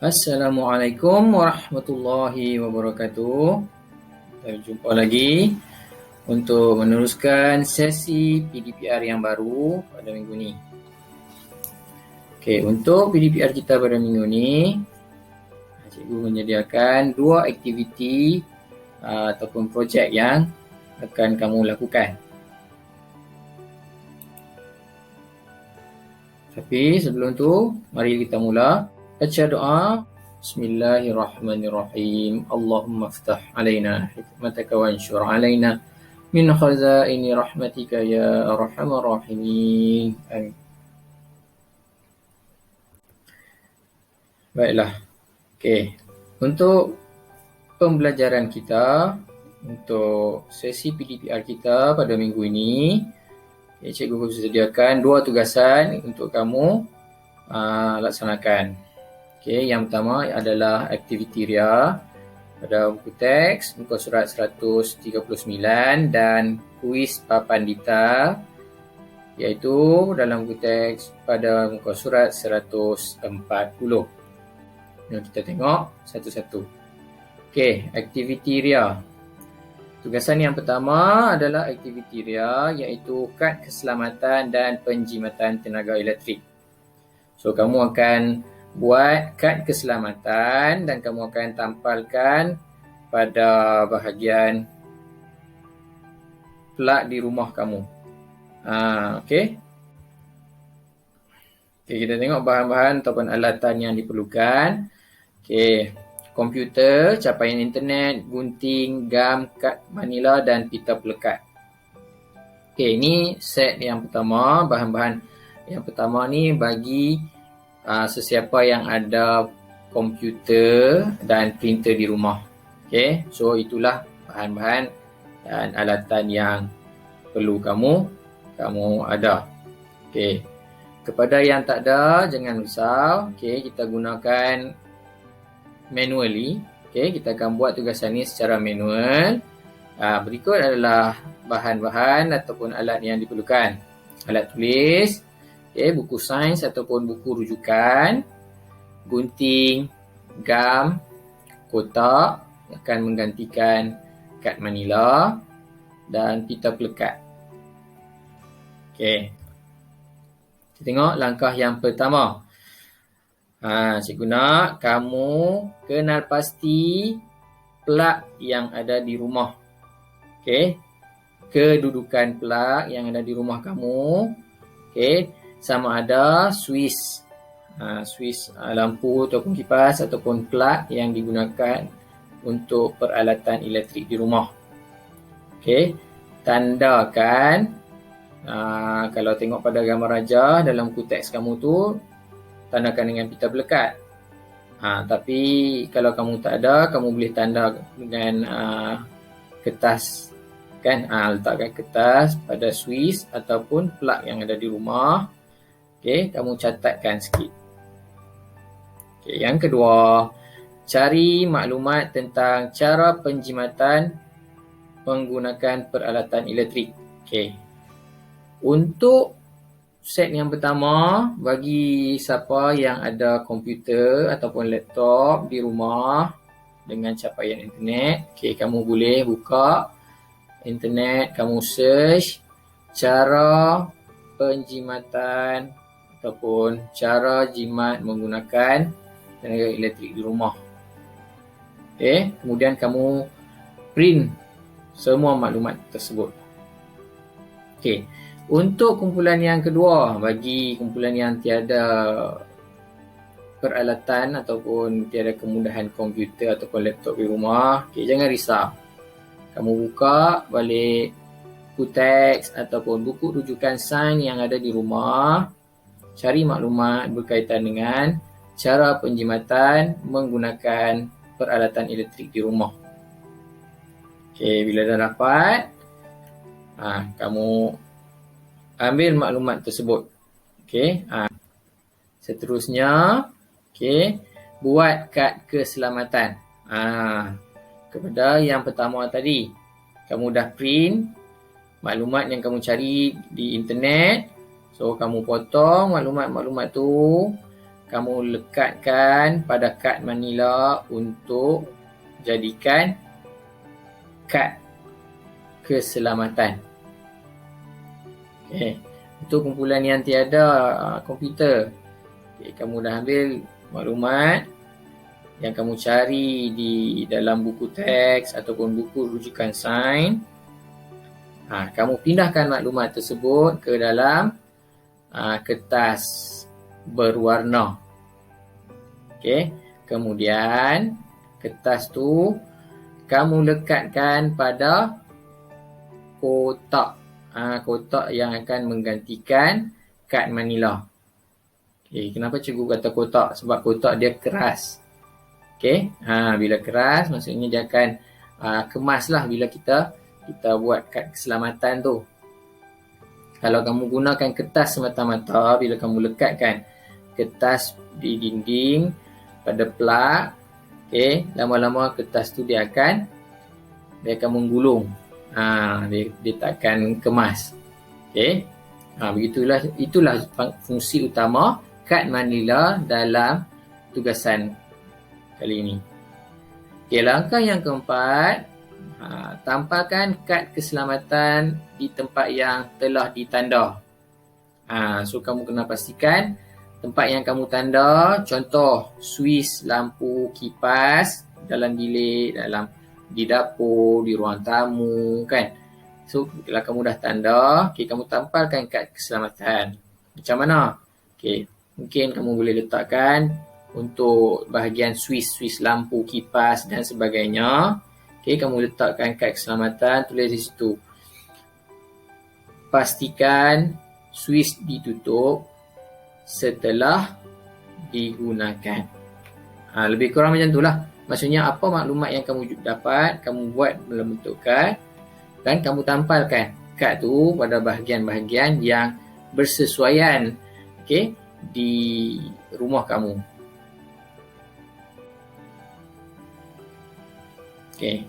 Assalamualaikum warahmatullahi wabarakatuh. Kita jumpa lagi untuk meneruskan sesi PDPR yang baru pada minggu ni. Okey, untuk PDPR kita pada minggu ni, cikgu menyediakan 2 aktiviti ataupun projek yang akan kamu lakukan. Tapi sebelum tu, mari kita mula. Baca doa. Bismillahirrahmanirrahim. Allahumma aftah alaina hikmataka wa anshur alaina min khazaini rahmatika ya arhamar rahimin. Amin. Baiklah. Okey. Untuk pembelajaran kita, untuk sesi PDPR kita pada minggu ini, cikgu sediakan 2 tugasan untuk kamu laksanakan. Okey, yang pertama adalah aktiviti RIA pada buku teks muka surat 139 dan kuis Papandita, iaitu dalam buku teks pada muka surat 140. Jom kita tengok satu-satu. Okey, aktiviti RIA. Tugasan yang pertama adalah aktiviti RIA, iaitu kad keselamatan dan penjimatan tenaga elektrik. So, kamu akan buat kad keselamatan dan kamu akan tampalkan pada bahagian plug di rumah kamu. Okey. Okey, kita tengok bahan-bahan ataupun alatan yang diperlukan. Okey, komputer, capaian internet, gunting, gam, kad manila dan pita pelekat. Okey, ini set yang pertama, bahan-bahan yang pertama ni bagi sesiapa yang ada komputer dan printer di rumah. Okey, so itulah bahan-bahan dan alatan yang perlu kamu ada. Okey, kepada yang tak ada, jangan risau. Okey, kita gunakan manually. Okey, kita akan buat tugasan ni secara manual. Berikut adalah bahan-bahan ataupun alat yang diperlukan. Alat tulis, buku sains ataupun buku rujukan, gunting, gam, kotak akan menggantikan kad manila dan pita pelekat. Okey. Kita tengok langkah yang pertama. Cikgu nak kamu kenal pasti plug yang ada di rumah. Okey. Kedudukan plug yang ada di rumah kamu. Okey. Sama ada switch lampu ataupun kipas ataupun plug yang digunakan untuk peralatan elektrik di rumah. Okey, tandakan kalau tengok pada gambar rajah dalam buku teks kamu tu, tandakan dengan pita pelekat. Tapi kalau kamu tak ada, kamu boleh tanda dengan kertas kan, letakkan kertas pada switch ataupun plug yang ada di rumah. Okey, kamu catatkan sikit. Okey, yang kedua, cari maklumat tentang cara penjimatan menggunakan peralatan elektrik. Okey. Untuk set yang pertama, bagi siapa yang ada komputer ataupun laptop di rumah dengan capaian internet, okey, kamu boleh buka internet, kamu search cara penjimatan ataupun cara jimat menggunakan tenaga elektrik di rumah. Okey, kemudian kamu print semua maklumat tersebut. Okey, untuk kumpulan yang kedua, bagi kumpulan yang tiada peralatan ataupun tiada kemudahan komputer ataupun laptop di rumah, okey, jangan risau. Kamu buka balik buku teks ataupun buku rujukan sains yang ada di rumah, cari maklumat berkaitan dengan cara penjimatan menggunakan peralatan elektrik di rumah. Okey, bila dah dapat, kamu ambil maklumat tersebut. Okey, seterusnya, okey, buat kad keselamatan. Kepada yang pertama tadi, kamu dah print maklumat yang kamu cari di internet. So, kamu potong maklumat-maklumat tu kamu lekatkan pada kad manila untuk jadikan kad keselamatan. Okay. Untuk kumpulan yang tiada komputer, okay, kamu dah ambil maklumat yang kamu cari di dalam buku teks ataupun buku rujukan sains. Kamu pindahkan maklumat tersebut ke dalam kertas berwarna. Okay. Kemudian kertas tu kamu lekatkan pada kotak. Kotak yang akan menggantikan kad manila. Okay, kenapa cikgu kata kotak? Sebab kotak dia keras. Okay, bila keras maksudnya dia akan kemaslah bila kita buat kad keselamatan tu. Kalau kamu gunakan kertas semata-mata, bila kamu lekatkan kertas di dinding pada plug, okay, lama-lama kertas tu dia akan menggulung. Dia tak akan kemas. Okay. Itulah fungsi utama kad manila dalam tugasan kali ini. Okay, langkah yang keempat, tampalkan kad keselamatan di tempat yang telah ditanda. So kamu kena pastikan tempat yang kamu tanda, contoh suis lampu kipas dalam bilik, di dapur, di ruang tamu, kan. So kalau kamu dah tanda, okay, kamu tampalkan kad keselamatan. Macam mana? Okay, mungkin kamu boleh letakkan untuk bahagian suis lampu kipas dan sebagainya. Okay, kamu letakkan kad keselamatan, tulis di situ. Pastikan suis ditutup setelah digunakan. Lebih kurang macam itulah. Maksudnya apa maklumat yang kamu dapat, kamu buat dalam bentuk kad dan kamu tampalkan kad tu pada bahagian-bahagian yang bersesuaian, okay, di rumah kamu. Okay.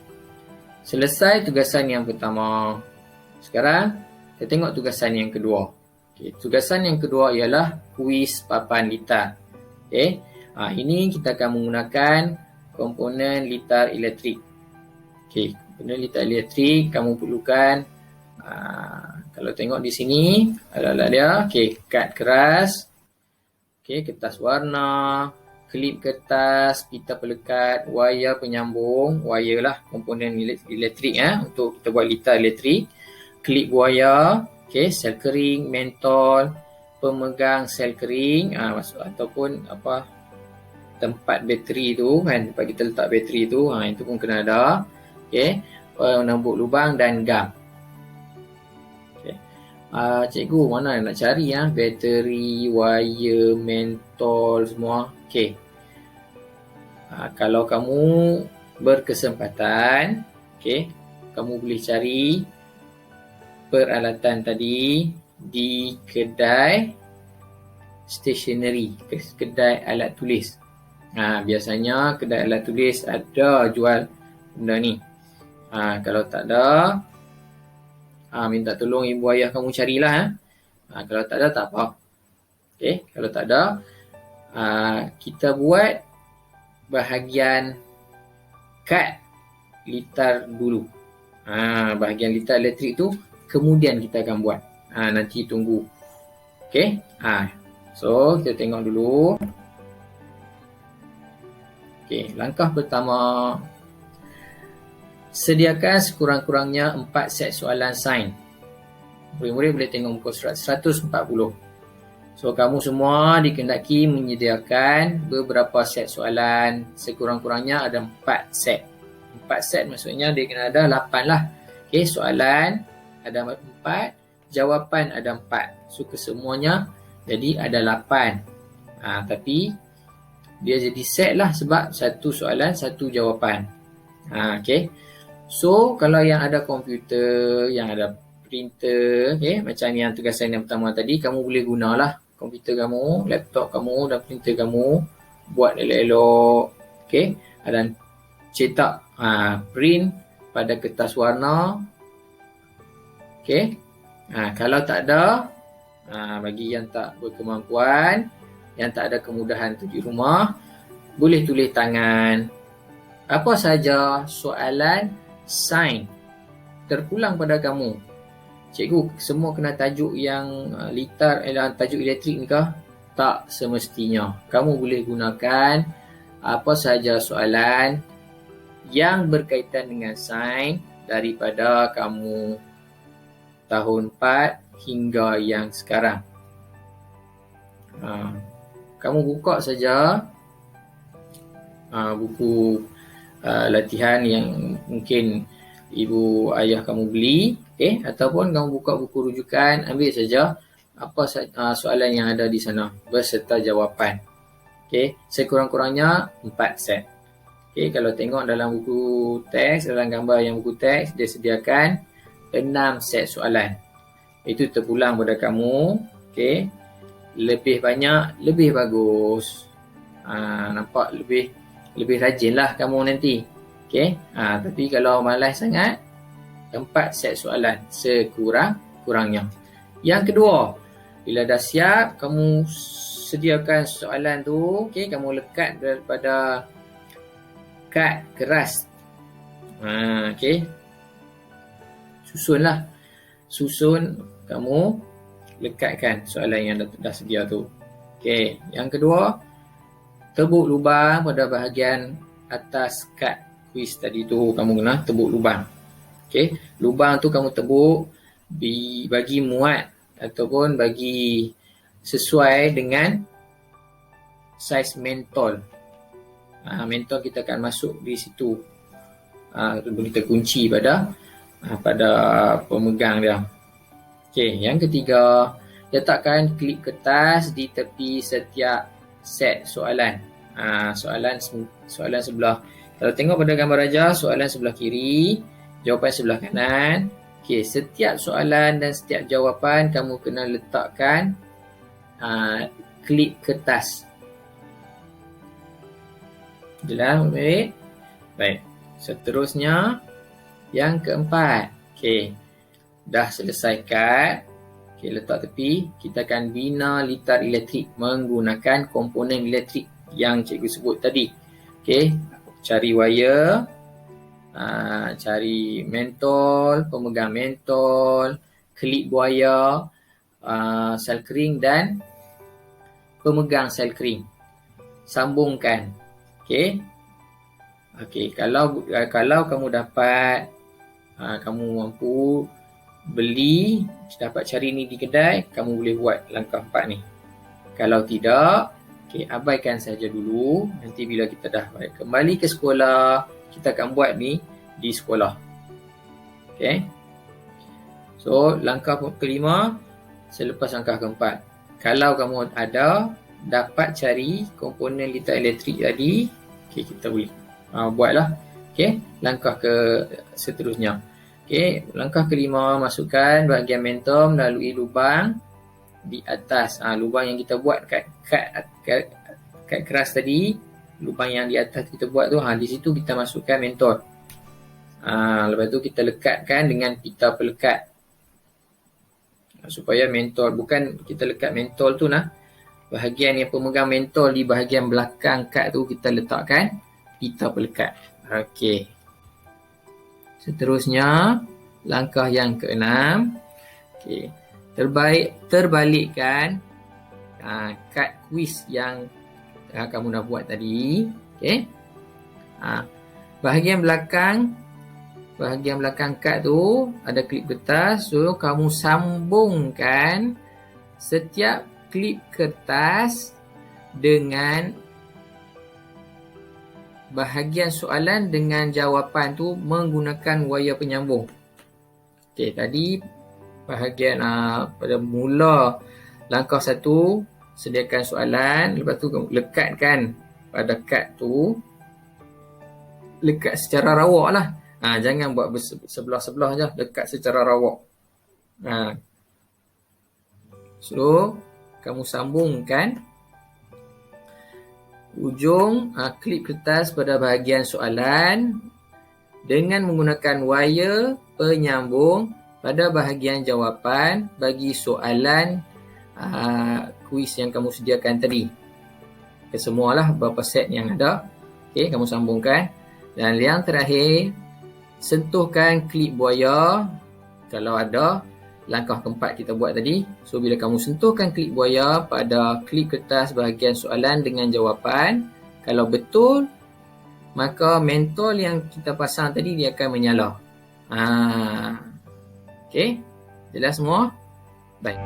Selesai tugasan yang pertama. Sekarang kita tengok tugasan yang kedua. Okay. Tugasan yang kedua ialah kuis papan litar. Okay. Ini kita akan menggunakan komponen litar elektrik. Okay. Komponen litar elektrik kamu perlukan, kalau tengok di sini alat-alat dia, okay, kad keras, okay, kertas warna, klip kertas, pita pelekat, wayar penyambung, wayar lah komponen elektrik untuk kita buat litar elektrik, klip buaya, okay, sel kering, mentol, pemegang sel kering, ataupun tempat bateri tu kan, tempat kita letak bateri tu, itu pun kena ada. Okey, penembuk lubang dan gam. Okey. Cikgu mana nak cari bateri, wire, mentol semua. Okey. Kalau kamu berkesempatan, okey, kamu boleh cari peralatan tadi di kedai stationery, kedai alat tulis. Biasanya kedai alat tulis ada jual benda ni. Kalau tak ada, minta tolong ibu ayah kamu carilah. Kalau tak ada, tak apa. Okay, kalau tak ada, kita buat bahagian kad litar dulu. Bahagian litar elektrik tu kemudian kita akan buat. Nanti tunggu. Okay. So, kita tengok dulu. Okay, langkah pertama, sediakan sekurang-kurangnya 4 set soalan sains. Murid-murid boleh tengok muka surat 140. So, kamu semua dikehendaki menyediakan beberapa set soalan. Sekurang-kurangnya ada 4 set. 4 set maksudnya dia kena ada 8 lah. Okay, soalan ada 4, jawapan ada 4. So, kesemuanya jadi ada 8. Tapi dia jadi set lah sebab satu soalan, satu jawapan. Okay. So, kalau yang ada komputer, yang ada printer, okay, macam yang tugasan yang pertama tadi, kamu boleh gunalah komputer kamu, laptop kamu dan printer kamu. Buat elok-elok. Okay. Dan cetak, print pada kertas warna. Okay. Kalau tak ada, bagi yang tak berkemampuan, yang tak ada kemudahan tu di rumah, boleh tulis tangan. Apa saja soalan sains terpulang pada kamu. Cikgu, semua kena tajuk yang tajuk elektrik ni kah? Tak semestinya. Kamu boleh gunakan apa sahaja soalan yang berkaitan dengan sains daripada kamu tahun 4 hingga yang sekarang. Kamu buka saja buku latihan yang mungkin ibu ayah kamu beli, ataupun kamu buka buku rujukan, ambil saja apa soalan yang ada di sana beserta jawapan. Sekurang-kurangnya 4 set. Kalau tengok dalam buku teks, dalam gambar yang buku teks, dia sediakan 6 set soalan. Itu terpulang pada kamu. Lebih banyak, lebih bagus. Nampak lebih rajinlah kamu nanti. Tapi kalau malas sangat, 4 set soalan sekurang-kurangnya. Yang kedua, bila dah siap, kamu sediakan soalan tu, kamu lekat daripada kad keras. Susun kamu lekatkan soalan yang dah sedia tu. Yang kedua, tebuk lubang pada bahagian atas kad kuis tadi tu. Kamu kena tebuk lubang. Lubang tu kamu tebuk bagi muat ataupun bagi sesuai dengan saiz mentol. Mentol kita akan masuk di situ. Kita kunci pada pemegang dia. Yang ketiga, letakkan klip kertas di tepi setiap set soalan. Soalan sebelah. Kalau tengok pada gambar raja, soalan sebelah kiri, jawapan sebelah kanan. Setiap soalan dan setiap jawapan kamu kena letakkan klip kertas. Jelas, baik? Baik. Seterusnya, yang keempat. Dah selesai kad. Letak tepi. Kita akan bina litar elektrik menggunakan komponen elektrik yang cikgu sebut tadi. Cari wire, cari mentol, pemegang mentol, klip buaya, sel kering dan pemegang sel kering. Sambungkan. Kalau kamu dapat, kamu mampu beli, dapat cari ni di kedai, kamu boleh buat langkah 4 ni. Kalau tidak, abaikan saja dulu. Nanti bila kita dah kembali ke sekolah, kita akan buat ni di sekolah. So, langkah kelima selepas langkah keempat. Kalau kamu dapat cari komponen litar elektrik tadi, kita boleh buatlah. Langkah seterusnya. Langkah kelima, masukkan bahagian mentol melalui lubang di atas. Lubang yang kita buat kat keras tadi, lubang yang di atas kita buat tu, di situ kita masukkan mentol. Lepas tu kita lekatkan dengan pita pelekat. Supaya mentol, bukan kita lekat mentol tu bahagian yang pemegang mentol di bahagian belakang kad tu kita letakkan pita pelekat. Seterusnya, langkah yang keenam. Terbalikkan kad kuis yang kamu dah buat tadi. Bahagian belakang kad tu ada klip kertas. So, kamu sambungkan setiap klip kertas dengan bahagian soalan dengan jawapan tu menggunakan wayar penyambung. Tadi bahagian pada mula langkah 1, sediakan soalan, lepas tu lekatkan pada kad tu, lekat secara rawak lah. Jangan buat sebelah-sebelah je, lekat secara rawak. So, kamu sambungkan ujung klip kertas pada bahagian soalan dengan menggunakan wayar penyambung pada bahagian jawapan bagi soalan kuis yang kamu sediakan tadi. ke semualah beberapa set yang ada. Okey, kamu sambungkan. Dan yang terakhir, sentuhkan klip buaya kalau ada. Langkah keempat kita buat tadi. So, bila kamu sentuhkan klip buaya pada klip kertas bahagian soalan dengan jawapan, kalau betul, maka mentol yang kita pasang tadi dia akan menyala. Okey, jelas semua? Baik.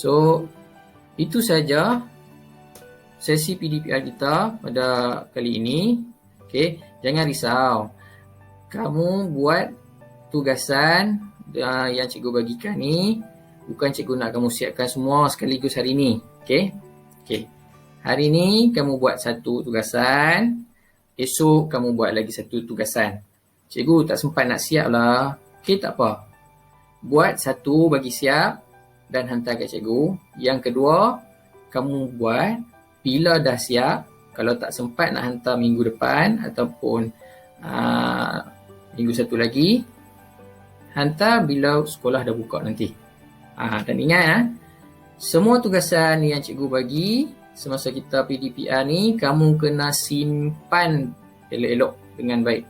So, itu saja sesi PDPR kita pada kali ini. Okey, jangan risau. Kamu buat tugasan yang cikgu bagikan ni, bukan cikgu nak kamu siapkan semua sekaligus hari ni. Okey? Okey. Hari ni kamu buat satu tugasan, esok kamu buat lagi satu tugasan. Cikgu tak sempat nak siap lah. Okey, tak apa. Buat satu bagi siap dan hantar ke cikgu. Yang kedua, kamu buat bila dah siap. Kalau tak sempat nak hantar minggu depan ataupun minggu satu lagi, hantar bila sekolah dah buka nanti. Dan ingat, semua tugasan yang cikgu bagi semasa kita PDPR ni, kamu kena simpan elok-elok dengan baik.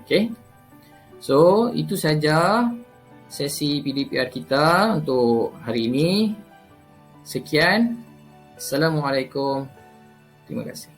Okay. So, itu saja sesi PDPR kita untuk hari ini. Sekian. Assalamualaikum. Terima kasih.